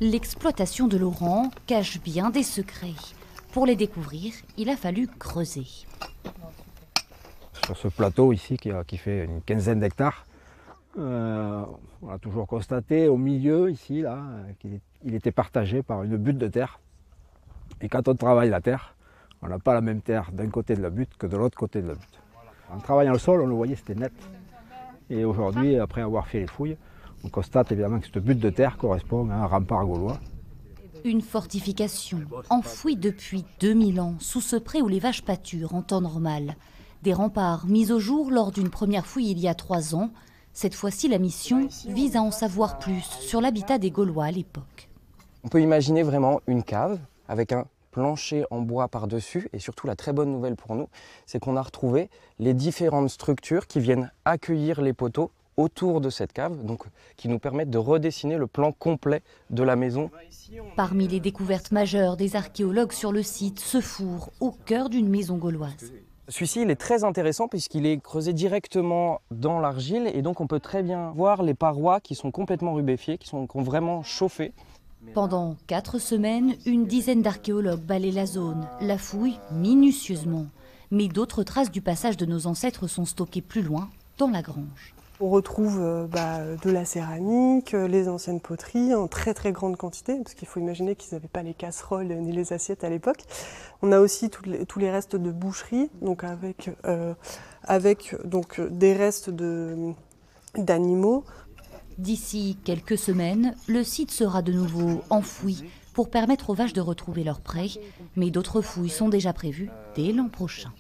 L'exploitation de Laurent cache bien des secrets. Pour les découvrir, il a fallu creuser. Sur ce plateau ici qui fait une quinzaine d'hectares, on a toujours constaté au milieu ici qu'il était partagé par une butte de terre. Et quand on travaille la terre, on n'a pas la même terre d'un côté de la butte que de l'autre côté de la butte. En travaillant le sol, on le voyait, c'était net. Et aujourd'hui, après avoir fait les fouilles, on constate évidemment que cette butte de terre correspond à un rempart gaulois. Une fortification enfouie depuis 2000 ans sous ce pré où les vaches pâturent en temps normal. Des remparts mis au jour lors d'une première fouille il y a 3 ans. Cette fois-ci, la mission vise à en savoir plus sur l'habitat des Gaulois à l'époque. On peut imaginer vraiment une cave avec un plancher en bois par-dessus, et surtout la très bonne nouvelle pour nous, c'est qu'on a retrouvé les différentes structures qui viennent accueillir les poteaux autour de cette cave, donc qui nous permettent de redessiner le plan complet de la maison. Parmi les découvertes majeures des archéologues sur le site, ce four au cœur d'une maison gauloise. Celui-ci, il est très intéressant puisqu'il est creusé directement dans l'argile, et donc on peut très bien voir les parois qui sont complètement rubéfiées, qui ont vraiment chauffé. Pendant 4 semaines, une dizaine d'archéologues balaient la zone, la fouillent minutieusement. Mais d'autres traces du passage de nos ancêtres sont stockées plus loin, dans la grange. On retrouve de la céramique, les anciennes poteries en très très grande quantité, parce qu'il faut imaginer qu'ils n'avaient pas les casseroles ni les assiettes à l'époque. On a aussi tous les restes de boucherie, donc avec des restes d'animaux. D'ici quelques semaines, le site sera de nouveau enfoui pour permettre aux vaches de retrouver leur pré, mais d'autres fouilles sont déjà prévues dès l'an prochain.